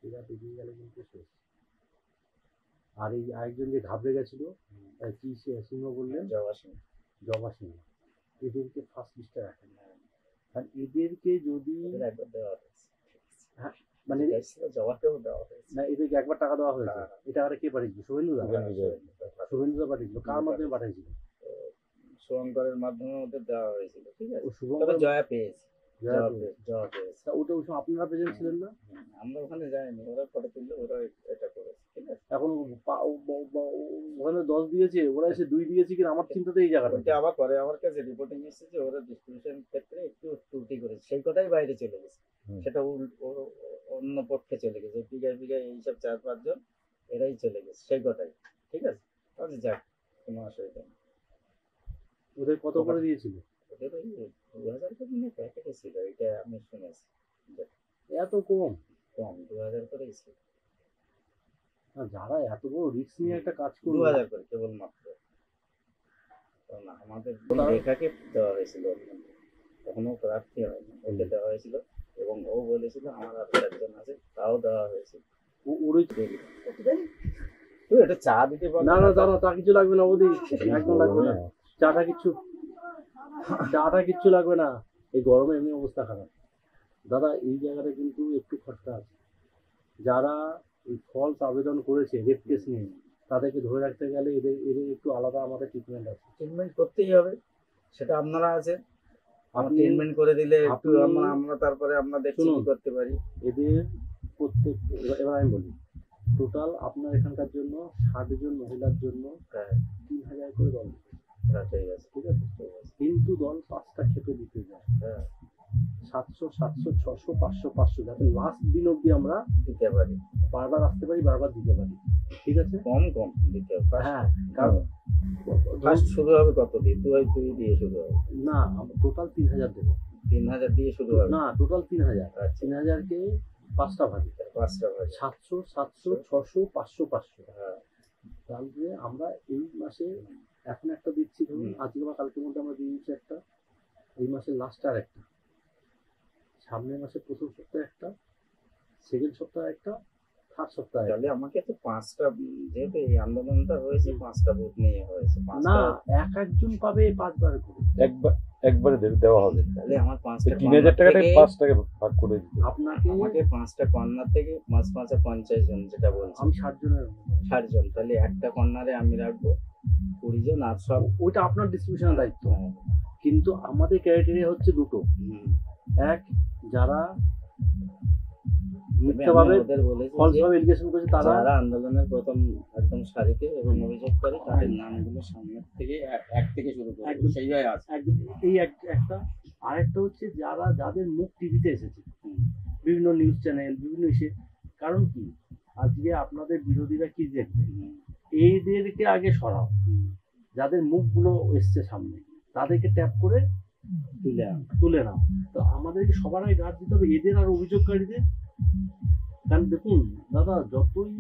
[SPEAKER 2] এরা বেরিয়ে গেলে কিন্তু শেষ। আর এই আরেকজন যে ঘাবড়ে গেছিল, কি সিংহ বললেন,
[SPEAKER 3] জবা সিং,
[SPEAKER 2] জবা সিংহ, এদেরকে ফার্স্ট লিস্টে রাখেন। কারণ এদেরকে যদি
[SPEAKER 3] এদের একবার দেওয়া হয়েছে,
[SPEAKER 2] মানে
[SPEAKER 3] জবাকেও দেওয়া হয়েছে।
[SPEAKER 2] না, এদেরকে একবার টাকা দেওয়া হয়েছে।
[SPEAKER 3] হ্যাঁ।
[SPEAKER 2] এই টাকাটা কে পাঠিয়েছিল? শুভেন্দুদা? শুভেন্দুদা পাঠিয়েছিল। কার মাধ্যমে পাঠিয়েছিল?
[SPEAKER 3] শুভঙ্করের মাধ্যমে ওদের দেওয়া হয়েছিল, ঠিক আছে।
[SPEAKER 2] ও
[SPEAKER 3] তবে
[SPEAKER 2] শুভঙ্কর
[SPEAKER 3] জয়া পেয়েছে,
[SPEAKER 2] জয়া
[SPEAKER 3] জয়া
[SPEAKER 2] পেয়েছে।
[SPEAKER 3] জয়া পেয়েছে।
[SPEAKER 2] তা ওটা ওই সময় আপনারা প্রেজেন্ট ছিলেন না?
[SPEAKER 3] আমরা ওখানে যাইনি, ওরা ফটো তুললে ওরা এটা করেছে, ঠিক আছে।
[SPEAKER 2] এখন ওখানে 10 দিয়েছে, ওরা এসে 2 দিয়েছে কিনা আমার চিন্তাতে এই জায়গাটা।
[SPEAKER 3] ওইটা আবার পরে আমার কাছে রিপোর্টিং এসেছে যে ওরা ডিস্ট্রিবিউশন ক্ষেত্রে একটু ত্রুটি করেছে, সেই কথাই বাইরে চলে গেছে। সেটা অন্য পক্ষে চলে গেছে, বিঘায় এইসব 4-5 জন এরাই চলে গেছে, সেই কথাই, ঠিক আছে। তাহলে যাক, কোনো অসুবিধা নেই।
[SPEAKER 2] ওদের কত করে দিয়েছিল?
[SPEAKER 3] ওদের ওই 2000 করে নিয়ে প্যাকেটে ছিল, এটা আমি শুনেছি।
[SPEAKER 2] এত কম?
[SPEAKER 3] কম, 2000 করেই ছিল।
[SPEAKER 2] না, যারা এত বড় রিস্ক নিয়ে একটা কাজ করবে,
[SPEAKER 3] 2000 করে কেবলমাত্র। কারণ আমাদের রেখাকে দেওয়া হয়েছিল তখনও প্রার্থী হয়নি, ওকে দেওয়া হয়েছিল এবং ও বলেছিল আমার হাতে একজন আছে, তাও দেওয়া হয়েছিল।
[SPEAKER 2] ওরই
[SPEAKER 3] তুই এটা চা দিতে পারবি
[SPEAKER 2] না না দাদা, চা কিছু লাগবে না বৌদি, একদম লাগবে না, চাটা কিচ্ছু লাগবে না। এই গরমে এমনি অবস্থা খারাপ দাদা। এই জায়গাটা কিন্তু একটু খরচা আছে। যারা এই ফলস আবেদন করেছে রেপ কেস নিয়ে, তাদেরকে ধরে রাখতে গেলে এদের এদের একটু আলাদা আমাদের ট্রিটমেন্ট আছে।
[SPEAKER 3] ট্রিটমেন্ট করতেই হবে, সেটা আপনারা আছে, আপনি ট্রিটমেন্ট করে দিলে একটু আমরা তারপরে আমরা দেখি কি করতে পারি।
[SPEAKER 2] এদের প্রত্যেক, এবার আমি বলি, টোটাল আপনার এখানকার জন্য 60 জন মহিলার জন্য 3000 করে দল,
[SPEAKER 3] ঠিক আছে,
[SPEAKER 2] ঠিক আছে। কিন্তু দল 5টা ক্ষেপে দিতে যায়, 700 700 600 500 500, যাতে লাস্ট দিন অবধি আমরা
[SPEAKER 3] দিতে পারি,
[SPEAKER 2] বারবার আসতে পারি, বারবার দিতে পারি, ঠিক আছে।
[SPEAKER 3] কম দিতে হবে।
[SPEAKER 2] হ্যাঁ, কারণ
[SPEAKER 3] ফার্স্ট শুরু হবে কত দিয়ে? 2 দিয়ে শুরু হবে
[SPEAKER 2] না, টোটাল 3000 দেবো।
[SPEAKER 3] 3000 দিয়ে শুরু হবে
[SPEAKER 2] না, টোটাল 3000। 3000কে 5টা ভাগে, 700 700 600 500 500। তাহলে আমরা এই মাসে এখন একটা দিচ্ছি, ধরুন আজকে বা কালকের মধ্যে আমরা দিয়ে দিচ্ছি একটা, এই মাসের লাস্ট আর একটা, সামনের মাসে প্রথম সপ্তাহে একটা, সেকেন্ড সপ্তাহে একটা, থার্ড সপ্তাহে।
[SPEAKER 3] তাহলে আমাকে তো 5টা, যেহেতু এই আন্দোলনটা হয়েছে 5টা বুথ নিয়ে হয়েছে,
[SPEAKER 2] না, একজন পাবে 5 বার করে,
[SPEAKER 4] একবারে দেওয়া হবে।
[SPEAKER 3] তাহলে আমার 5টা
[SPEAKER 4] 3000 টাকাটা 5 টাকা ভাগ করে দিতে
[SPEAKER 2] আপনাকে।
[SPEAKER 3] আমাকে 5টা কর্নার থেকে 5 50 জন, যেটা বলছি
[SPEAKER 2] আমি 60 জনের
[SPEAKER 3] 60 জন, তাহলে একটা কর্নারে আমি রাখবো 20 জন, আর সব
[SPEAKER 2] ওইটা আপনার ডিস্ট্রিবিউশনের দায়িত্ব। কিন্তু আমাদের ক্রাইটেরিয়া হচ্ছে দুটো, এক, যারা মিথ্যাভাবে ফলসভাবে এলিগেশন করেছে, তারা
[SPEAKER 3] আন্দোলনের প্রথম একদম সারিতে এবং অভিযোগ করে, তাদের নামগুলো সামনের থেকে এক থেকে শুরু করে সেইভাবে আছে
[SPEAKER 2] একদম। এই একটা, আরেকটা হচ্ছে যাদের মুখ টিভিতে এসেছে, বিভিন্ন নিউজ চ্যানেল, বিভিন্ন ইসে। কারণ কি, আজকে আপনাদের বিরোধীরা কি দেখবে, এইদেরকে আগে সরাও, যাদের মুখগুলো এসছে সামনে তাদেরকে ট্যাপ করে তুলে নাও। তো আমাদেরকে সবার আগে গার্ড দিতে হবে এদের আর অভিযোগকারীদের। কারণ দেখুন দাদা, যতই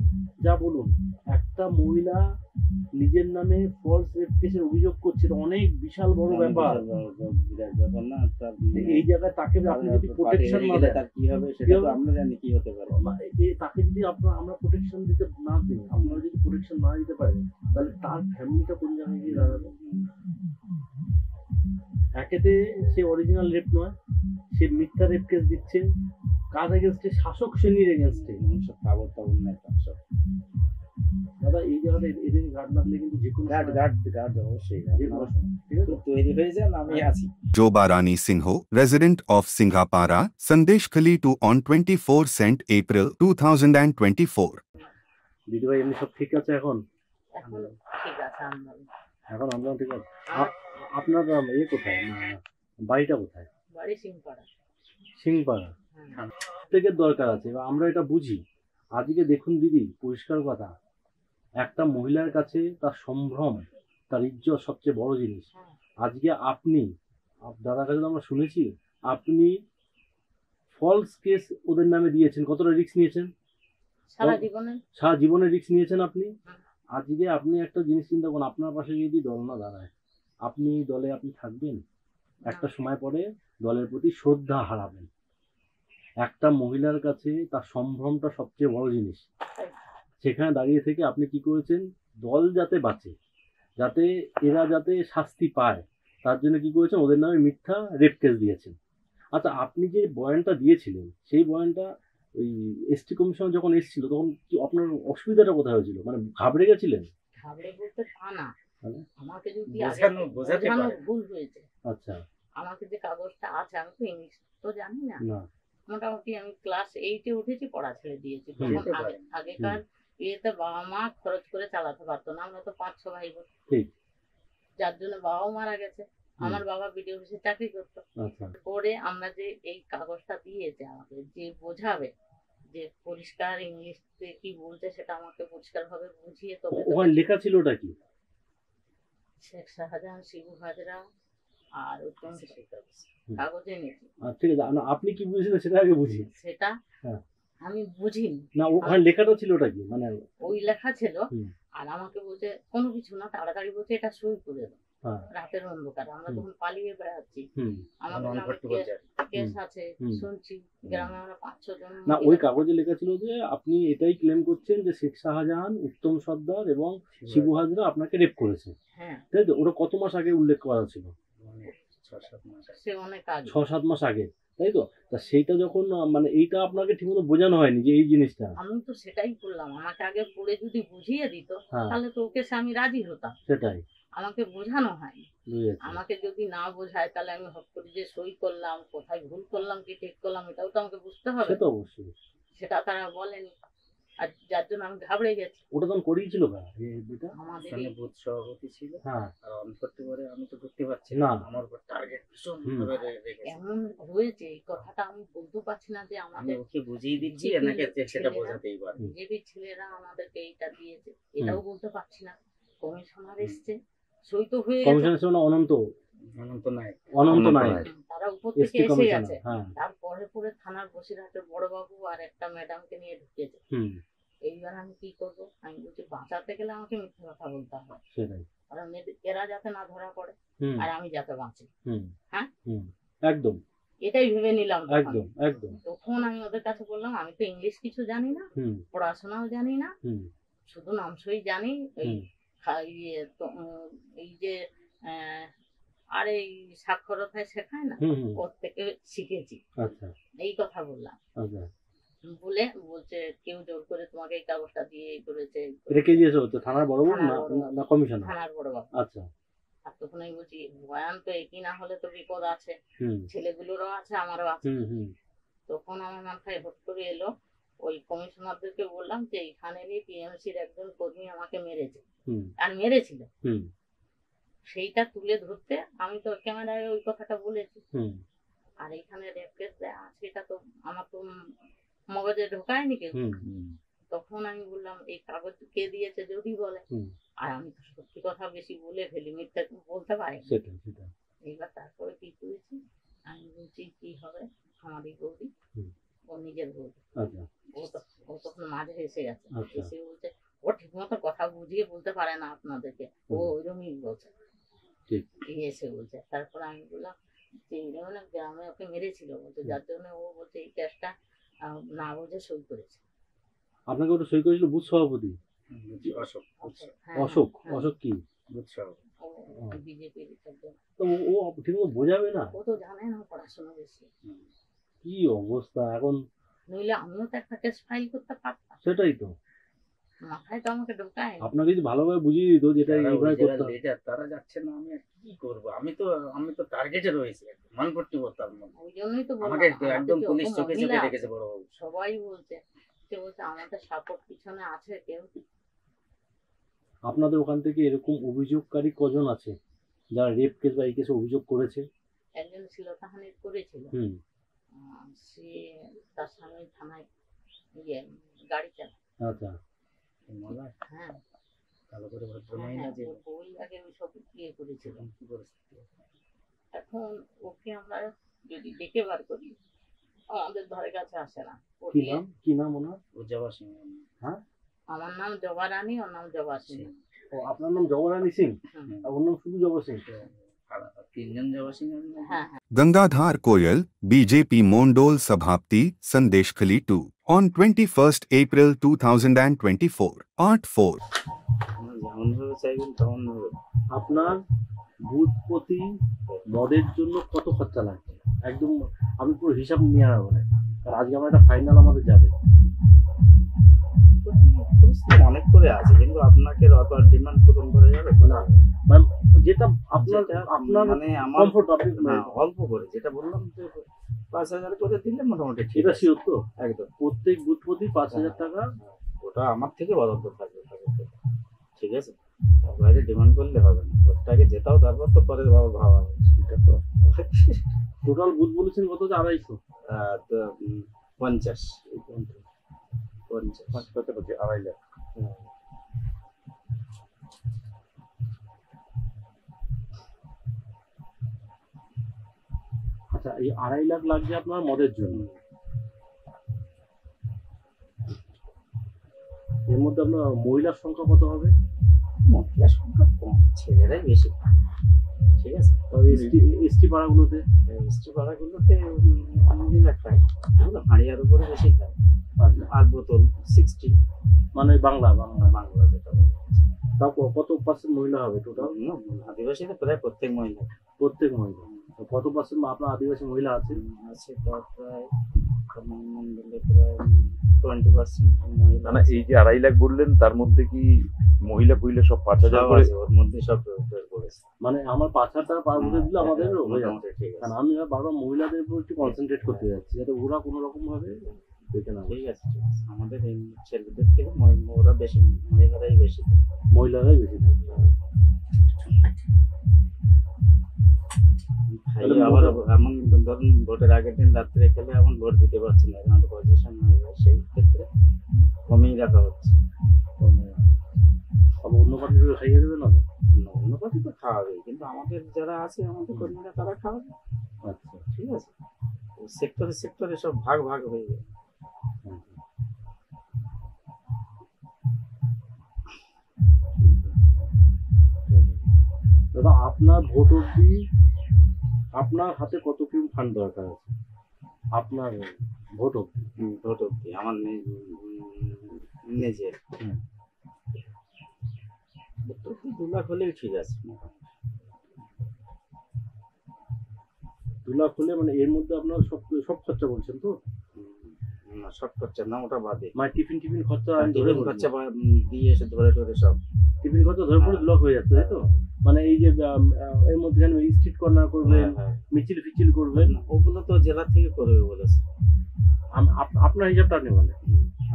[SPEAKER 2] যা বলুন, একটা মহিলা নিজের নামে ফলস রেপ কেসের অভিযোগ করছে, অনেক বিশাল বড় ব্যাপার
[SPEAKER 3] না।
[SPEAKER 2] এই জায়গায় তাকে আপনি যদি প্রোটেকশন না দেন,
[SPEAKER 3] তার কি হবে সেটা তো আমরা জানি কি হতে পারে।
[SPEAKER 2] তাকে যদি আমরা প্রোটেকশন দিতে না দিই, আপনারা যদি প্রোটেকশন না দিতে পারেন, তাহলে তার ফ্যামিলিটা কোন জায়গায় গিয়ে দাঁড়াবে। একেতে সে অরিজিনাল রেপ নয়, সে মিথ্যা রেপ কেস দিচ্ছে, কার এগেনস্টে? শাসক শ্রেণীর এগেনস্টে। দাদা এই জায়গাটা এদের গার্ড না দিলে কিন্তু যে কোনো
[SPEAKER 3] গার্ড অবশ্যই তৈরি হয়ে যান, আমি আছি।
[SPEAKER 1] Joba Rani Singho, resident of Singhapara, Sandeshkhali to on 24 cent April 2024.
[SPEAKER 2] দিদি ভাই এমনি সব ঠিক আছে এখন?
[SPEAKER 5] এখন ঠিক আছে আন্দোলন।
[SPEAKER 2] এখন আন্দোলন ঠিক আছে। আপনার কোথায়, বাড়িটা কোথায়?
[SPEAKER 5] বাড়ি সিংপাড়া।
[SPEAKER 2] সিংপাড়া। প্রত্যেকের দরকার আছে, আমরা এটা বুঝি। আজকে দেখুন দিদি, পরিষ্কার কথা, একটা মহিলার কাছে তার সম্ভ্রম, তার ইজ্জত সবচেয়ে বড় জিনিস। আজকে আপনি, দাদার কাছে আমরা শুনেছি, আপনি ফলস কেস ওদের নামে দিয়েছেন, কতটা রিস্ক নিয়েছেন? সারা জীবনে রিস্ক নিয়েছেন আপনি। আজকে আপনি একটা জিনিস চিন্তা করুন, আপনার পাশে যদি দল না দাঁড়ায়, আপনি দলে আপনি থাকবেন? একটা সময় পরে দলের প্রতি শ্রদ্ধা হারাবেন। একটা মহিলার কাছে তার সম্ভ্রমটা সবচেয়ে বড় জিনিস। সেখানে দাঁড়িয়ে থেকে আপনি কি করেছেন? দল যাতে বাঁচে, যাতে এরা যাতে শাস্তি পায়, তার জন্য কি করেছেন? ওদের নামে মিথ্যা রেপ কেস দিয়েছেন। আচ্ছা, আপনি যে বয়ানটা দিয়েছিলেন, সেই বয়ানটা ওই এসটি কমিশন যখন এসেছিল, তখন কি আপনার অসুবিধাটা কোথায় হয়েছিল? মানে ঘাবড়ে গেছিলেন?
[SPEAKER 5] ঘাবড়ে বলতে তা না, আমাকে যদি ভুল হয়েছে।
[SPEAKER 2] আচ্ছা,
[SPEAKER 5] আমাকে যে কাগজটা আছে, আমি তো ইংলিশ তো জানি না, মোটামুটি আমি ক্লাস 8-এ উঠেছি, পড়া ছেড়ে দিয়েছি। আগেকার ইয়েতে বাবা মা খরচ করে চালাতে পারতো না, আমরা তো 5-6 ভাই বোন, যার জন্য বাবা মারা গেছে। আমার বাবা বিডিও অফিসে চাকরি করতো। পরে আমরা যে এই কাগজটা দিয়েছে, আমাকে যে বোঝাবে, যে পরিষ্কার ইংলিশে কি বলছে সেটা আমাকে পরিষ্কার ভাবে বুঝিয়ে, তবে
[SPEAKER 2] ওখানে লেখা ছিল ওটা কি?
[SPEAKER 5] শেখ শাহজাহান, শিবু হাজরা আর উত্তম কাগজে নিয়েছি।
[SPEAKER 2] ঠিক আছে, আপনি কি বুঝেছিলেন সেটা আগে বুঝি।
[SPEAKER 5] সেটা আমি বুঝিনি
[SPEAKER 2] না, ওখানে লেখাটা ছিল ওটা কি? মানে
[SPEAKER 5] ওই লেখা ছিল, আর আমাকে বলছে কোনো কিছু না, তাড়াতাড়ি বলছে এটা সই করে দাও।
[SPEAKER 6] হ্যাঁ।
[SPEAKER 5] রাতের অন্ধকারে আমরা
[SPEAKER 6] হুম।
[SPEAKER 5] তখন পালিয়ে বেড়াচ্ছি,
[SPEAKER 6] হুম।
[SPEAKER 5] আমাদের নামে কেস আছে, শুনছি গ্রামে আমরা 5-6 জন
[SPEAKER 6] না ওই কাগজে লেখা ছিল যে আপনি এটাই ক্লেম করছেন যে শেখ শাহজাহান, উত্তম সর্দার এবং শিবু হাজরা আপনাকে রেপ করেছে,
[SPEAKER 5] হ্যাঁ
[SPEAKER 6] তাই তো? ওটা কত মাস আগে উল্লেখ করা ছিল?
[SPEAKER 5] সে অনেক আগে
[SPEAKER 6] 6-7 মাস আগে, তাই তো? তা সেইটা যখন মানে এইটা আপনাকে ঠিকমতো বোঝানো হয়নি যে এই জিনিসটা।
[SPEAKER 5] আমি তো সেটাই করলাম, আমাকে আগে পড়ে যদি বুঝিয়ে দিত
[SPEAKER 6] হ্যাঁ।
[SPEAKER 5] তাহলে তো ওকে সে আমি রাজি হতাম,
[SPEAKER 6] সেটাই
[SPEAKER 5] আমাকে বোঝানো হয়নি।
[SPEAKER 6] বুঝেছি।
[SPEAKER 5] আমাকে যদি না বোঝায় তাহলে আমি হট করে যে সই করলাম, কোথায় ভুল করলাম কি ঠিক করলাম এটাও তো আমাকে বুঝতে হবে,
[SPEAKER 6] সে তো অবশ্যই।
[SPEAKER 5] সেটা তারা বলেনি, আর যার জন্য আমি ঘাবড়ে গেছি।
[SPEAKER 6] ওটা তখন করিয়েছিল এটা
[SPEAKER 5] আমাদের
[SPEAKER 3] ওখানে বুথ সভাপতি ছিল,
[SPEAKER 6] হ্যাঁ
[SPEAKER 3] আর অন করতে পারে আমি তো ঢুকতে পারছি
[SPEAKER 6] না।
[SPEAKER 3] না, আমার উপর টার্গেট ভীষণ
[SPEAKER 6] হুম।
[SPEAKER 3] ভাবে রেখেছে।
[SPEAKER 5] এমন হয়েছে এই কথাটা আমি বলতে পারছি না যে
[SPEAKER 3] আমি
[SPEAKER 5] আমাদের
[SPEAKER 3] ওকে বুঝিয়ে দিচ্ছি,
[SPEAKER 5] যে
[SPEAKER 3] এনাকে সেটা
[SPEAKER 5] ছেলেরা-
[SPEAKER 3] বোঝাতেই পারে।
[SPEAKER 5] বিজেপি ছেলেরা আমাদেরকে এইটা দিয়েছে এটাও বলতে পারছি না। কমিশনার এসছে, সই তো হয়ে গেছে,
[SPEAKER 6] কমিশনের ছিল না অনন্ত
[SPEAKER 3] অনন্ত নায়ক,
[SPEAKER 6] অনন্ত নায়ক,
[SPEAKER 5] তারা উপর থেকে
[SPEAKER 6] এসটি
[SPEAKER 5] এসে
[SPEAKER 6] কমিশনার।
[SPEAKER 5] গেছে।
[SPEAKER 6] হ্যাঁ।
[SPEAKER 5] তারপরে পরে থানার বসিরহাটের বড়বাবু আর একটা ম্যাডামকে নিয়ে ঢুকেছে।
[SPEAKER 6] হুম।
[SPEAKER 5] এইবার আমি কি করবো, আমি বলছি বাঁচাতে গেলে আমাকে মিথ্যে কথা বলতে হবে,
[SPEAKER 6] সেটাই।
[SPEAKER 5] কারণ এরা যাতে না ধরা পড়ে
[SPEAKER 6] হুম।
[SPEAKER 5] আর আমি যাতে বাঁচি।
[SPEAKER 6] হুম।
[SPEAKER 5] হ্যাঁ?
[SPEAKER 6] হুম। একদম
[SPEAKER 5] এটাই ভেবে নিলাম তখন।
[SPEAKER 6] একদম একদম।
[SPEAKER 5] তখন আমি ওদের কাছে বললাম আমি তো ইংলিশ কিছু জানি না,
[SPEAKER 6] হুম।
[SPEAKER 5] পড়াশোনাও জানি না,
[SPEAKER 6] হুম।
[SPEAKER 5] শুধু নামসই জানি, এই
[SPEAKER 6] হুম।
[SPEAKER 5] এই যে আর এই সাক্ষরতায় শেখায় না,
[SPEAKER 6] হুম। হুম।
[SPEAKER 5] ওর থেকে শিখেছি,
[SPEAKER 6] আচ্ছা
[SPEAKER 5] এই কথা বললাম।
[SPEAKER 6] আচ্ছা।
[SPEAKER 5] বলে বলছে কেউ জোর করে তোমাকে এই কাগজটা দিয়ে এই করেছে,
[SPEAKER 6] এটা কে দিয়েছে? হচ্ছে থানার বড়বাবু
[SPEAKER 5] থানার
[SPEAKER 6] না
[SPEAKER 5] বড়বাবু।
[SPEAKER 6] না কমিশনার?
[SPEAKER 5] থানার বড়বাবু।
[SPEAKER 6] আচ্ছা।
[SPEAKER 5] আর তখন আমি বলছি বয়ান তো একই না হলে তো বিপদ আছে,
[SPEAKER 6] হুম।
[SPEAKER 5] ছেলেগুলোরও আছে আমারও আছে।
[SPEAKER 6] হুম। হুম।
[SPEAKER 5] তখন আমার মাথায় হট করে এলো, ওই কমিশনারদেরকে বললাম যে এইখানেরই টিএমসির একজন কর্মী আমাকে মেরেছে,
[SPEAKER 6] হুম।
[SPEAKER 5] আর মেরেছিল,
[SPEAKER 6] হুম।
[SPEAKER 5] সেইটা তুলে ধরতে আমি তো ক্যামেরায় ওই কথাটা বলেছি।
[SPEAKER 6] হুম।
[SPEAKER 5] আর এইখানে রেপ কেস দেয়া আছে এটা তো আমার তো মগজে ঢোকায়নি কেউ।
[SPEAKER 6] হুম।
[SPEAKER 5] তখন আমি বললাম এই কাগজ কে দিয়েছে যদি বলে,
[SPEAKER 6] হুম।
[SPEAKER 5] আর আমি তো সত্যি কথা বেশি বলে ফেলি, মিথ্যা বলতে পারি।
[SPEAKER 6] সেটাই সেটাই।
[SPEAKER 5] এইবার তারপরে কি করেছি, আমি বলছি কি হবে, আমারই বৌদি,
[SPEAKER 6] হুম।
[SPEAKER 5] ও নিজের বৌদি,
[SPEAKER 6] আচ্ছা
[SPEAKER 5] ও তখন মাঝে এসে গেছে,
[SPEAKER 6] আচ্ছা।
[SPEAKER 5] এসে বলছে ও ঠিক মতো কথা বুঝিয়ে বলতে পারে না আপনাদেরকে, ও ওইরকমই বলছে।
[SPEAKER 6] ঠিক।
[SPEAKER 5] এই এসে বলছে, তারপরে আমি বললাম যে এইরকম না গ্রামে ওকে মেরেছিল বলছে, যার জন্য ও বলছে এই কেসটা না বুঝে সই করেছে।
[SPEAKER 6] আপনাকে ওটা সই করেছিল বুথ সভাপতি
[SPEAKER 3] অশোক,
[SPEAKER 5] হ্যাঁ,
[SPEAKER 6] অশোক?
[SPEAKER 5] হ্যাঁ,
[SPEAKER 6] অশোক কি?
[SPEAKER 3] বুথ সভাপতি।
[SPEAKER 5] ও বিজেপির একজন।
[SPEAKER 6] তো ও ঠিকমতো বোঝাবে না?
[SPEAKER 5] ও তো জানে না পড়াশোনা বেশি,
[SPEAKER 6] কি অবস্থা এখন!
[SPEAKER 5] নইলে আমিও তো একটা কেস ফাইল করতে পারতাম,
[SPEAKER 6] সেটাই তো,
[SPEAKER 5] মাথায় তো আমাকে ঢোকায়।
[SPEAKER 6] আপনাকে যদি ভালোভাবে বুঝিয়ে দিত যেটা
[SPEAKER 3] যারা
[SPEAKER 6] এইভাবে
[SPEAKER 3] original
[SPEAKER 6] করতে হবে।
[SPEAKER 3] leader, তারা যাচ্ছে না, আমি আর কি করব? আমি তো টার্গেটে রয়েছি, মান করতে বলতাম না।
[SPEAKER 5] ওই জন্যই তো বললাম,
[SPEAKER 3] আমাকে
[SPEAKER 5] আমাদের
[SPEAKER 3] একদম
[SPEAKER 5] যে
[SPEAKER 3] পুলিশ
[SPEAKER 5] অত
[SPEAKER 3] চোখে চোখে
[SPEAKER 5] মহিলা
[SPEAKER 3] দেখেছে বড় বাবু।
[SPEAKER 5] সবাই বলছে, সে বলছে আমাদের সাপোর্ট পিছনে আছে কেউ।
[SPEAKER 6] আপনাদের ওখান থেকে এরকম অভিযোগকারী কজন আছে যারা রেপ কেস বা এই কেসে অভিযোগ করেছে?
[SPEAKER 5] একজন শ্লীলতাহানি করেছিল,
[SPEAKER 6] হুম।
[SPEAKER 5] সে তার স্বামী থানায় গাড়ি চালায়।
[SPEAKER 6] আচ্ছা।
[SPEAKER 3] মলায়
[SPEAKER 5] হ্যাঁ,
[SPEAKER 3] ভালো করে ভদ্র
[SPEAKER 5] হ্যাঁ,
[SPEAKER 3] মহিলা যে
[SPEAKER 5] ওর বই আগে ওইসব করেছিল।
[SPEAKER 3] কি পরিস্থিতি।
[SPEAKER 5] এখন ওকে আমরা যদি ডেকে বার করি আমাদের ধারে কাছে আসে না।
[SPEAKER 6] কি নাম ওনার?
[SPEAKER 3] উজ্জাবা সিং।
[SPEAKER 6] হ্যাঁ,
[SPEAKER 5] আমার নাম জবা রানী, ওর নাম জবা সিং।
[SPEAKER 6] ও আপনার নাম জওয়ারানী সিং,
[SPEAKER 5] হুম।
[SPEAKER 6] আর ওর নাম শুধু জবা সিং?
[SPEAKER 3] তিনজন জবা সিং।
[SPEAKER 5] হ্যাঁ হ্যাঁ।
[SPEAKER 1] Gangadhar Koyal, BJP Mondol Sabhapti, Sandeshkhali 2. On 21st April 2024. Part 4.
[SPEAKER 3] যেমন ভাবে চাইবেন তেমন ভাবে।
[SPEAKER 6] আপনার বুথ প্রতি মদের জন্য কত খরচা লাগছে একদম আমি পুরো হিসাব নিয়ে আনবো না, আর আজকে আমার একটা ফাইনাল আমাদের যাবে।
[SPEAKER 3] অনেক করে আছে, কিন্তু আপনাকে অত ডিমান্ড পূরণ করা যাবে
[SPEAKER 6] না, মানে যেটা আপনার আপনার
[SPEAKER 3] মানে আমার
[SPEAKER 6] কমফোর্ট, আপনি
[SPEAKER 3] অল্প করে যেটা বললাম যে 5,000 করে দিলে মোটামুটি ঠিক
[SPEAKER 6] এটা
[SPEAKER 3] আছে।
[SPEAKER 6] শিওর তো?
[SPEAKER 3] একদম
[SPEAKER 6] প্রত্যেক বুথ প্রতি 5,000 টাকা?
[SPEAKER 3] ওটা আমার থেকে বরাদ্দ থাকবে, ঠিক আছে? তার বাইরে ডিমান্ড করলে হবে না, ওটাকে জেতাও তারপর তো পরে ভাবা হবে।
[SPEAKER 6] এটা তো টোটাল বুথ বলেছেন কত? 250?
[SPEAKER 3] তো 50
[SPEAKER 6] কত বলছে? 2.5 লাখ। আচ্ছা, এই 2.5 লাখ লাগছে আপনার মদের জন্য। এর মধ্যে আপনার মহিলার সংখ্যা কত হবে?
[SPEAKER 3] মহিলা সংখ্যা কম, ছেলেরাই বেশি খায়। ঠিক আছে,
[SPEAKER 6] এসটি পাড়াগুলোতে
[SPEAKER 3] মিষ্টি পাড়াগুলোতে মহিলা খায়, ওগুলো হাঁড়িয়ার উপরে বেশি খায়। আর বোতল 60,
[SPEAKER 6] মানে বাংলা বাংলা
[SPEAKER 3] বাংলা যেটা বলে।
[SPEAKER 6] তাও কত পার্সেন্ট মহিলা হবে টোটাল?
[SPEAKER 3] আদিবাসীতে প্রায় প্রত্যেক মহিলা
[SPEAKER 6] প্রত্যেক মহিলা। তো কত পার্সেন্ট আপনার আদিবাসী মহিলা আছে?
[SPEAKER 3] আছে, তার প্রায় মন্ডলে প্রায় 20% মহিলা
[SPEAKER 4] না না,
[SPEAKER 3] আছে।
[SPEAKER 4] এই যে 2.5 লাখ বললেন, তার মধ্যে কি মহিলা ফহিলা সব 5,000
[SPEAKER 3] সব
[SPEAKER 4] করে?
[SPEAKER 3] আছে, ওর মধ্যে সব বের করেছে।
[SPEAKER 6] মানে আমার 5,000 টাকা পার বছর দিলে আমাদের হয়ে যাবে।
[SPEAKER 3] মোটামুটি ঠিক আছে।
[SPEAKER 6] কারণ আমি বারবার মহিলাদের উপর একটু কনসেন্ট্রেট করতে যাচ্ছি, যাতে ওরা কোনো রকম ভাবে দেখে না।
[SPEAKER 3] ঠিক আছে, ঠিক আছে। আমাদের এই ছেলেদের থেকে ওরা বেশি, মহিলারাই বেশি।
[SPEAKER 6] মহিলারাই বেশি থাকবে।
[SPEAKER 3] খাইয়ে আবার এমন ধরুন ভোটের আগের দিন রাত্রে খেলে এমন ভোট দিতে পারছে না, এমন পজিশন হয়ে যায়, সেই ক্ষেত্রে কমিয়ে রাখা হচ্ছে।
[SPEAKER 6] আবার অন্য পার্টি খাইয়ে দেবে না?
[SPEAKER 3] অন্য পার্টি তো খাওয়াবে, কিন্তু আমাদের যারা আছে আমাদের কর্মীরা তারা খাওয়াবে।
[SPEAKER 6] আচ্ছা,
[SPEAKER 3] ঠিক আছে, সেক্টরে সেক্টরে সব ভাগ ভাগ হয়ে যায়।
[SPEAKER 6] দাদা আপনার ভোট অব্দি আপনার হাতে কত কি ফান্ড দরকার আছে? আপনার ভোট অব্দি
[SPEAKER 3] ভোট অব্দি আমার নিজের 2 লাখ হলেই ঠিক আছে।
[SPEAKER 6] 2 লাখ হলে মানে এর মধ্যে আপনার সব খরচা বলছেন তো?
[SPEAKER 3] না, সব খরচা না, ওটা বাদে।
[SPEAKER 6] মানে টিফিন খরচা আমি ধরে
[SPEAKER 3] টিফিন খরচা দিয়ে এসে ধরে টরে সব
[SPEAKER 6] টিফিন খরচা ধরে পড়ে 2 লাখ হয়ে যাচ্ছে, তাই তো? মানে এই যে এর মধ্যে স্ট্রিট কর্নার করবেন, মিছিল ফিছিল করবেন,
[SPEAKER 3] ওগুলো তো জেলা থেকে করবে বলেছে।
[SPEAKER 6] আপনার হিসাবটা আপনি বলেন।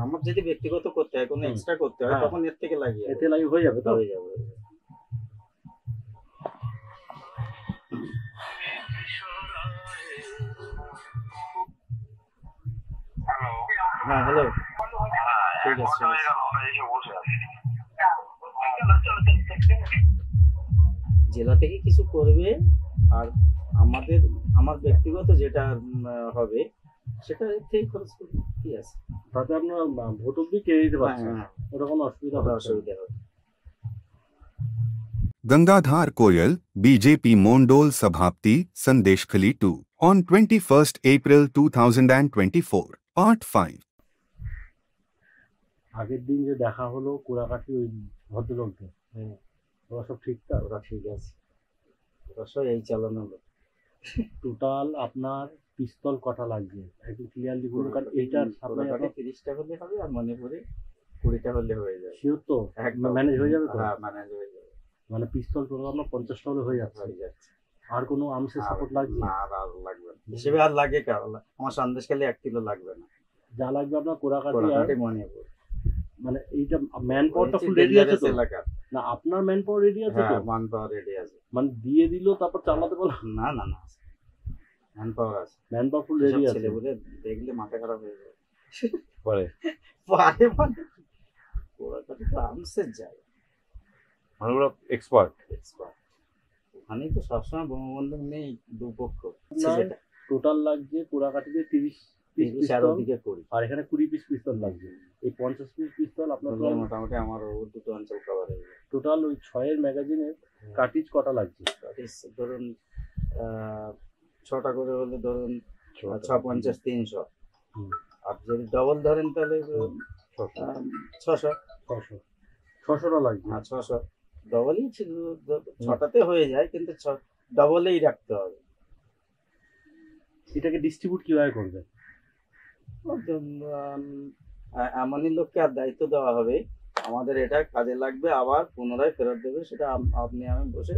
[SPEAKER 3] আমার যদি ব্যক্তিগত করতে হয়, কোনো এক্সট্রা করতে হয়, তখন এর থেকে লাগিয়ে
[SPEAKER 6] এতে লাগে হয়ে যাবে তো?
[SPEAKER 3] হয়ে যাবে। হ্যাঁ, হ্যালো, ঠিক আছে। জেলা থেকে কিছু করবে, আর আমার ব্যক্তিগত যেটা হবে সেটা এর থেকে খরচ করবে। কি আছে,
[SPEAKER 6] তাতে আপনার ভোট অব্দি কে দিতে পারছেন, ওটা কোনো অসুবিধা
[SPEAKER 3] অসুবিধা হবে।
[SPEAKER 1] Gangadhar Koyal, BJP Mondol Sabhapti, Sandeshkhali 2, on 21st April 2024, Part 5.
[SPEAKER 6] আগের দিন যে দেখা হলো কোড়াকাঠি ওই ভদ্রলোকদের, ওরা সব ঠিকঠাক?
[SPEAKER 3] ওরা ঠিক আছে, ওরা সব এই চালানো হলো।
[SPEAKER 6] টোটাল আপনার পিস্তল কটা লাগবে একটু ক্লিয়ারলি বলুন, কারণ এইটার সামনে
[SPEAKER 3] 30টা হলে হবে, আর মণিপুরে 20টা হলে হয়ে যাবে।
[SPEAKER 6] শিওর তো? ম্যানেজ হয়ে যাবে তো?
[SPEAKER 3] হ্যাঁ, ম্যানেজ হয়ে যাবে।
[SPEAKER 6] মানে পিস্তল টোটাল আপনার 50টা হলে হয়ে যাচ্ছে? আর কোনো আর্মসের সাপোর্ট লাগবে
[SPEAKER 3] না? আর লাগবে না হিসেবে, আর লাগে কারণ আমার সন্দেশখালী 1 কিলো লাগবে না।
[SPEAKER 6] যা লাগবে আপনার কোড়াকাঠি আর
[SPEAKER 3] মণিপুর।
[SPEAKER 6] মানে এইটা ম্যান পাওয়ারটা ফুল রেডি আছে তো? না, আপনার ম্যান পাওয়ার রেডি আছে তো?
[SPEAKER 3] ম্যান পাওয়ার রেডি আছে।
[SPEAKER 6] মানে দিয়ে দিল তারপর চালাতে বলো?
[SPEAKER 3] না না না, ম্যান পাওয়ার আছে,
[SPEAKER 6] ম্যান পাওয়ার ফুল রেডি আছে।
[SPEAKER 3] ছেলেগুলো দেখলে মাথা খারাপ হয়ে যাবে।
[SPEAKER 4] পারে
[SPEAKER 3] মানে কোড়াকাঠি তো আর্মসের যায়,
[SPEAKER 4] মানে ওরা এক্সপার্ট।
[SPEAKER 3] ওখানেই তো সবসময় বঙ্গবন্ধু নেই, দুপক্ষ।
[SPEAKER 6] টোটাল লাগছে কোড়াকাঠিতে 30 পিস
[SPEAKER 3] আর ওদিকে 20,
[SPEAKER 6] আর এখানে 20 পিস পিস্তল লাগছে। এই 50 পিস পিস্তল আপনার
[SPEAKER 3] মোটামুটি আমার 2টো অঞ্চল কভার হয়ে যাবে।
[SPEAKER 6] টোটাল ওই 6 ম্যাগাজিনের কার্টিজ কটা লাগছে?
[SPEAKER 3] ধরুন 6টা করে হলে ধরুন 6 50 300, আর যদি ডবল ধরেন তাহলে
[SPEAKER 6] 600টা লাগছে।
[SPEAKER 3] 600 ডবলই ছিল, 6টাতে হয়ে যায়, কিন্তু ডবলেই রাখতে হবে।
[SPEAKER 6] এটাকে ডিস্ট্রিবিউট কিভাবে করবে?
[SPEAKER 3] এমনই লোককে আর দায়িত্ব দেওয়া হবে, আমাদের এটা কাজে লাগবে, আবার পুনরায় ফেরত দেবে, সেটা আপনি আমি বসে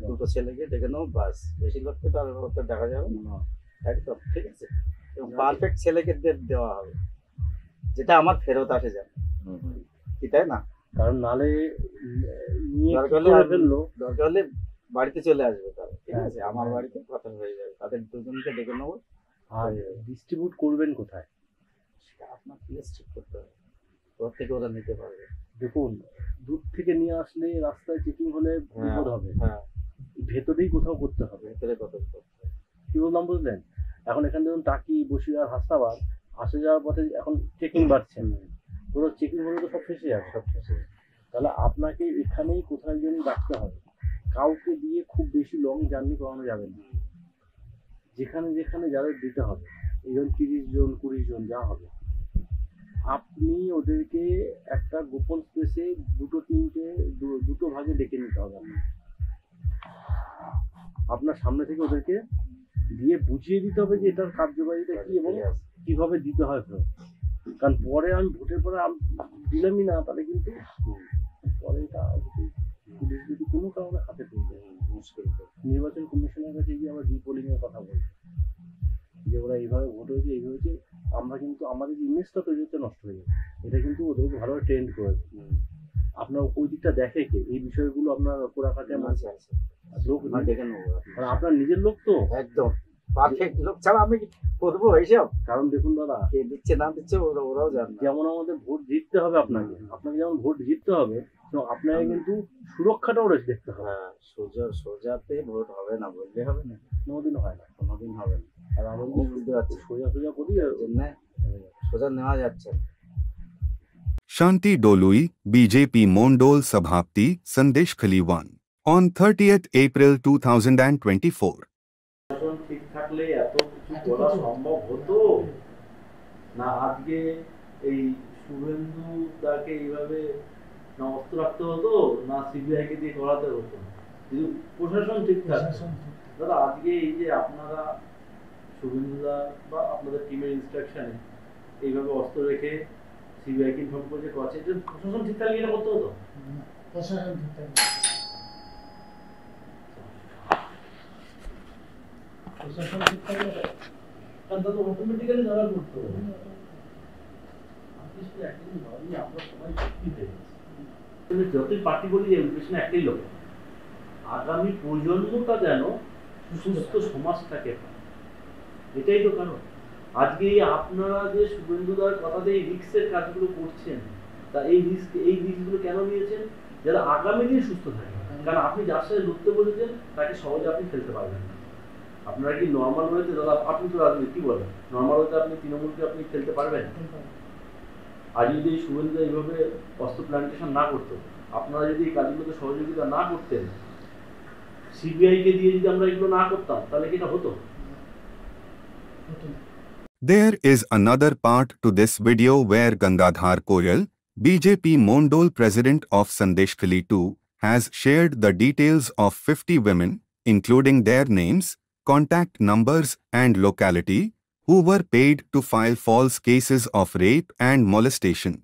[SPEAKER 3] 2টো ছেলেকে ডেকে নেবো, বাস। বেশি লোককে তো আর দেখা যাবে না, একদম ঠিক আছে। এবং পারফেক্ট ছেলেকে দেওয়া হবে, যেটা আমার ফেরত আসে যাবে, কি তাই না?
[SPEAKER 6] কারণ নালে
[SPEAKER 3] দরকার হলে বাড়িতে চলে আসবে তারা, ঠিক আছে, আমার বাড়িতে কথা হয়ে যাবে, তাদের 2জনকে ডেকে নেবো।
[SPEAKER 6] আর ডিস্ট্রিবিউট করবেন কোথায়
[SPEAKER 3] সেটা আপনার প্লেস ঠিক করতে হবে, ওর থেকে ওরা নিতে পারবে।
[SPEAKER 6] দেখুন, দূর থেকে নিয়ে আসলে রাস্তায় চেকিং হলে বিপদ হবে।
[SPEAKER 3] হ্যাঁ,
[SPEAKER 6] ভেতরেই কোথাও করতে হবে।
[SPEAKER 3] ভেতরে কথা করতে হবে।
[SPEAKER 6] কি বললাম বুঝলেন? এখন এখানে ধরুন টাকি, বসিরহাট, হাসনাবাদ আসে যাওয়ার পথে এখন চেকিং বাড়ছে, পুরো চেকিং হলে তো সব ফেসে যাবে। তাহলে আপনাকে এখানেই কোথায় যেন রাখতে হবে। কাউকে দিয়ে খুব বেশি লং জার্নি করানো যাবে না। যেখানে যেখানে যাদের দিতে হবে, এই ধরুন 30 জন 20 জন যা হবে, আপনি ওদেরকে একটা গোপন স্পেসে দুটো ভাগে ডেকে নিতে হবে। আপনার সামনে থেকে ওদেরকে দিয়ে বুঝিয়ে দিতে হবে যে এটার কার্যকারিতা কি এবং কিভাবে দিতে হয় ফেরত। কারণ পরে আমি ভোটের পরে দিলামই না, তাহলে কিন্তু পরে এটা পুলিশ যদি কোনো কারণে হাতে পেয়ে যায় মুশকিল। নির্বাচন কমিশনের কাছে গিয়ে আমরা রিপোলিং এর কথা বলছি যে ওরা এইভাবে ভোট হয়েছে, এই হয়েছে, আমরা কিন্তু আমাদের ইমেজটা তৈরি হচ্ছে নষ্ট হয়ে যাবে। এটা কিন্তু ওদেরকে ভালোভাবে ট্রেন্ড করে। আপনার ওই দিকটা দেখে কে এই বিষয়গুলো আপনার পুরাকাটে লোক দেখে নেবো, আপনার নিজের লোক তো
[SPEAKER 3] একদম পারফেক্ট লোক ছাড়া আমি করবো এইসব।
[SPEAKER 6] কারণ দেখুন দাদা,
[SPEAKER 3] কে দিচ্ছে না দিচ্ছে ওরাও জানে।
[SPEAKER 6] যেমন আমাদের ভোট জিততে হবে, আপনাকে যেমন ভোট জিততে হবে, আপনাকে কিন্তু সুরক্ষাটাও দেখতে হবে।
[SPEAKER 3] সোজাতে ভোট হবে না বললে হবে না,
[SPEAKER 6] কোনোদিন হয় না,
[SPEAKER 3] কোনোদিন হবে না।
[SPEAKER 6] আর আমি বুঝতে পারছি সোজা করি
[SPEAKER 3] সোজা নেওয়া যাচ্ছে।
[SPEAKER 1] Shanti Dolui, BJP Mondol Sabhapti, Sandeshkhali 1. On 30th April 2024.
[SPEAKER 2] ঠিক থাকলে এত কিছু করা সম্ভব হতো না। আজকে এই শুভেন্দু তাকে এইভাবে না অস্ত্র রাখতে হতো, না সিবিআই কে দিয়ে করাতে হতো, কিন্তু প্রশাসন ঠিক থাকতো। দাদা আজকে এই যে আপনারা শুভেন্দুদা বা আপনাদের টিমের ইনস্ট্রাকশনে এইভাবে অস্ত্র রেখে সিবিআই কে ইনফর্ম করে করছে, এটা প্রশাসন ঠিক থাকলে এটা করতে হতো।
[SPEAKER 7] প্রশাসন ঠিক থাকলে
[SPEAKER 2] অটোমেটিক্যালি ধরা করতে হবে। আমরা সবাই শক্তি পেয়েছি, যতই পার্টি বলি পেছনে একটাই লোক, আগামী প্রজন্মটা যেন সুস্থ সমাজটাকে পায়, এটাই তো কারণ। আজকে আপনারা যে শুভেন্দুদার কথাতে এই রিস্কের কাজগুলো করছেন, তা এই রিস্কগুলো কেন নিয়েছেন? যারা আগামী দিন সুস্থ থাকে। কারণ আপনি যার সাথে লড়তে বলেছেন তাকে সহজে আপনি ফেলতে পারবেন না। আপনারা কি নর্মাল হয়েছে দাদা? আপনি তো রাজনীতি কি বলেন, নর্মাল হতে আপনি তৃণমূলকে আপনি ফেলতে পারবেন? আজ যদি শুভেন্দু এইভাবে অস্ত্র প্ল্যান্টেশন না করতো, আপনারা যদি এই কাজগুলোতে সহযোগিতা না করতেন, সিবিআই কে দিয়ে যদি আমরা এগুলো না করতাম, তাহলে কি এটা হতো?
[SPEAKER 1] There is another part to this video where Gangadhar Koyal, BJP Mondol president of Sandeshkhali 2, has shared the details of 50 women, including their names, contact numbers and locality, who were paid to file false cases of rape and molestation.